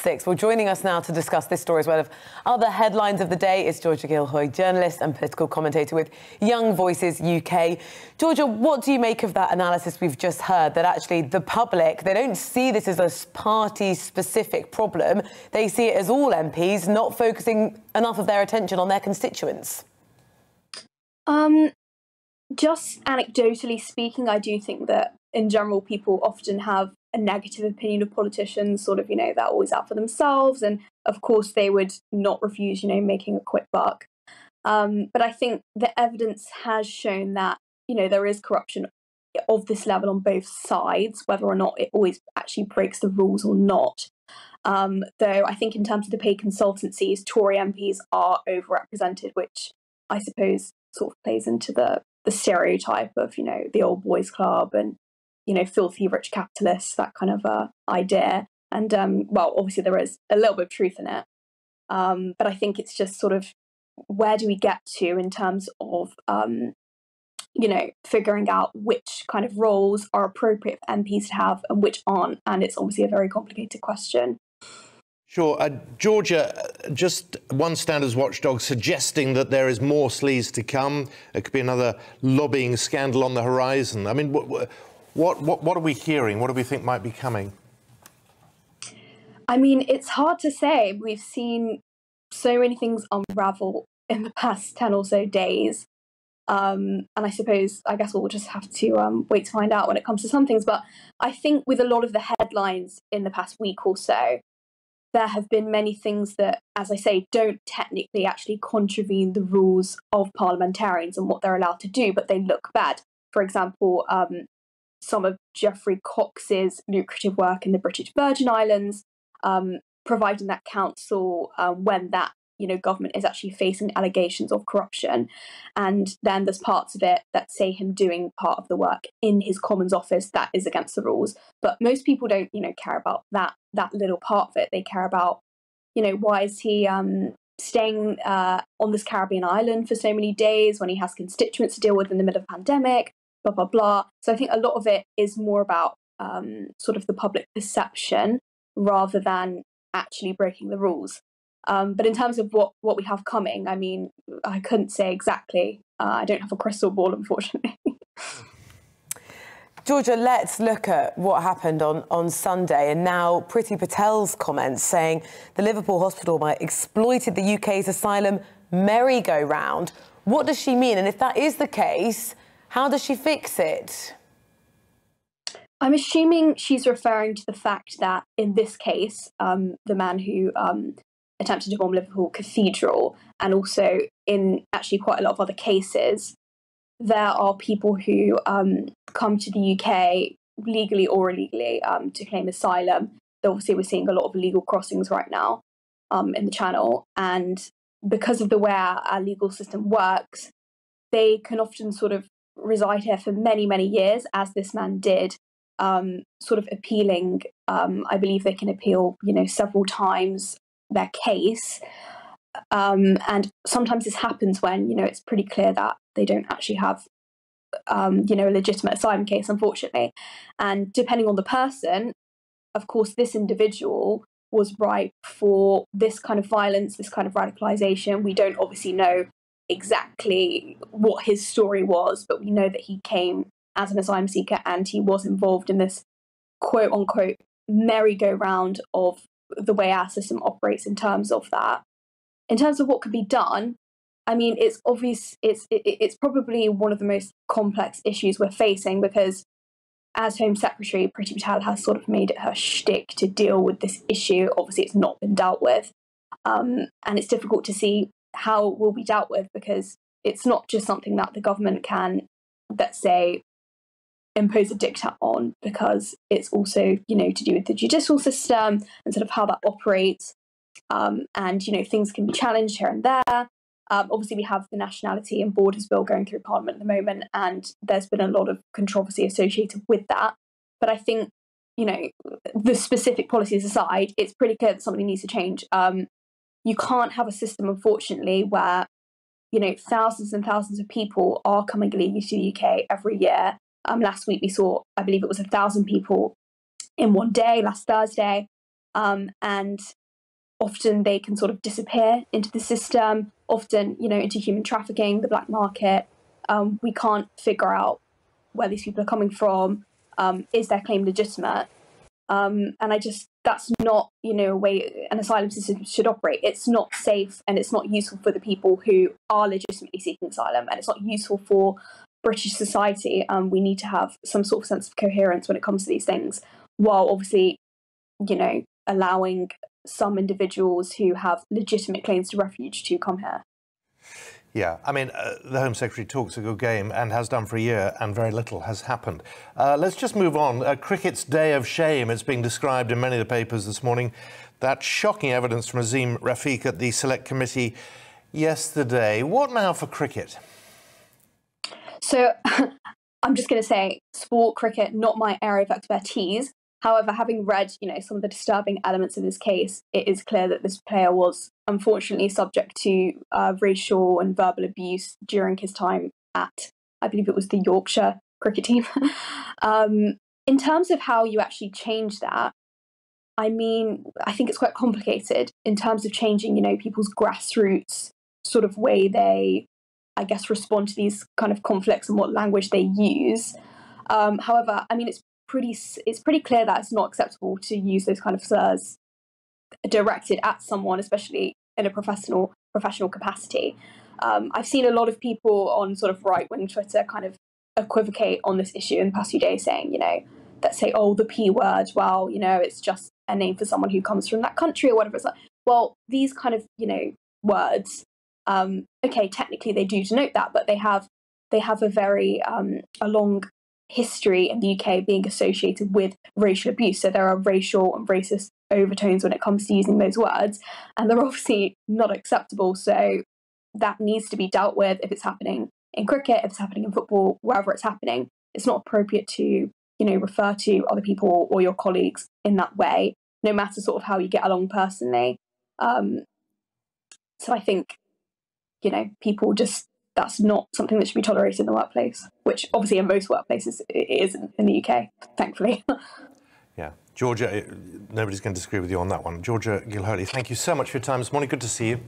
Well, joining us now to discuss this story as well as other headlines of the day is Georgia Gilholy, journalist and political commentator with Young Voices UK. Georgia, what do you make of that analysis we've just heard, that actually the public, they don't see this as a party-specific problem, they see it as all MPs not focusing enough of their attention on their constituents? Just anecdotally speaking, I do think that in general people often have a negative opinion of politicians, sort of, they're always out for themselves, and of course they would not refuse, making a quick buck. But I think the evidence has shown that, there is corruption of this level on both sides, whether or not it always actually breaks the rules or not. Though I think in terms of the paid consultancies, Tory MPs are overrepresented, which I suppose sort of plays into the stereotype of, the old boys club and, filthy rich capitalists, that kind of idea. And, well, obviously there is a little bit of truth in it. But I think it's just sort of, where do we get to in terms of, figuring out which kind of roles are appropriate for MPs to have and which aren't. And it's obviously a very complicated question. Sure. Georgia, just one standards watchdog suggesting that there is more sleaze to come. There could be another lobbying scandal on the horizon. I mean, what are we hearing? What do we think might be coming? I mean, it's hard to say. We've seen so many things unravel in the past 10 or so days. And I guess we'll just have to wait to find out when it comes to some things. But I think with a lot of the headlines in the past week or so, there have been many things that, as I say, don't technically actually contravene the rules of parliamentarians and what they're allowed to do, but they look bad. For example, some of Geoffrey Cox's lucrative work in the British Virgin Islands, providing that counsel when that government is actually facing allegations of corruption. And then there's parts of it that say him doing part of the work in his Commons office that is against the rules. But most people don't, care about that little part of it. They care about, why is he staying on this Caribbean island for so many days when he has constituents to deal with in the middle of a pandemic, blah, blah, blah. So I think a lot of it is more about sort of the public perception rather than actually breaking the rules. But in terms of what we have coming, I mean, I couldn't say exactly. I don't have a crystal ball, unfortunately. Georgia, let's look at what happened on Sunday, and now Priti Patel's comments saying the Liverpool hospital might exploited the UK's asylum merry-go-round. What does she mean? And if that is the case, how does she fix it? I'm assuming she's referring to the fact that in this case, the man who attempted to bomb Liverpool Cathedral, and also in actually quite a lot of other cases, there are people who come to the UK legally or illegally to claim asylum. Obviously, we're seeing a lot of illegal crossings right now in the Channel, and because of the way our legal system works, they can often sort of reside here for many, many years, as this man did, sort of appealing. I believe they can appeal, several times their case, and sometimes this happens when it's pretty clear that they don't actually have a legitimate asylum case, unfortunately. And depending on the person, of course, this individual was ripe for this kind of violence, this kind of radicalization. We don't obviously know exactly what his story was, but we know that he came as an asylum seeker and he was involved in this quote unquote merry-go-round of the way our system operates in terms of that. In terms of what could be done, I mean, it's obvious, it's probably one of the most complex issues we're facing, because as Home Secretary, Priti Patel has sort of made it her shtick to deal with this issue. Obviously, it's not been dealt with. And it's difficult to see how it will be dealt with, because it's not just something that the government can, let's say, impose a diktat on, because it's also, to do with the judicial system and sort of how that operates. And, things can be challenged here and there. Obviously, we have the Nationality and Borders Bill going through Parliament at the moment, and there's been a lot of controversy associated with that. But I think, the specific policies aside, it's pretty clear that something needs to change. You can't have a system, unfortunately, where, thousands and thousands of people are coming illegally to the UK every year. Last week we saw, I believe it was 1,000 people in one day, last Thursday. and often they can sort of disappear into the system, often, into human trafficking, the black market. We can't figure out where these people are coming from. Is their claim legitimate? And that's not, a way an asylum system should operate. It's not safe, and it's not useful for the people who are legitimately seeking asylum, and it's not useful for British society. We need to have some sort of sense of coherence when it comes to these things, while obviously, allowing some individuals who have legitimate claims to refuge to come here. Yeah, I mean, the Home Secretary talks a good game and has done for a year, and very little has happened. Let's just move on. Cricket's day of shame, it's being described in many of the papers this morning. That shocking evidence from Azim Rafiq at the Select Committee yesterday. What now for cricket? So I'm just going to say, sport, cricket, not my area of expertise. However, having read, some of the disturbing elements of this case, it is clear that this player was unfortunately subject to racial and verbal abuse during his time at, I believe it was the Yorkshire cricket team. In terms of how you actually change that, I think it's quite complicated in terms of changing, people's grassroots sort of way they, I guess, respond to these kind of conflicts and what language they use. However, it's pretty clear that it's not acceptable to use those kind of slurs directed at someone, especially in a professional capacity. I've seen a lot of people on sort of right-wing Twitter kind of equivocate on this issue in the past few days, saying, that say, oh, the P word, well, it's just a name for someone who comes from that country or whatever. It's like, well, these kind of, words, okay, technically they do denote that, but they have a very a long history in the UK being associated with racial abuse. So there are racial and racist overtones when it comes to using those words, and they're obviously not acceptable. So that needs to be dealt with. If it's happening in cricket, if it's happening in football, wherever it's happening, it's not appropriate to, refer to other people or your colleagues in that way, no matter sort of how you get along personally. So I think, people just, that's not something that should be tolerated in the workplace, which obviously in most workplaces it isn't in the UK, thankfully. Yeah. Georgia, nobody's going to disagree with you on that one. Georgia Gilholy, thank you so much for your time this morning. Good to see you.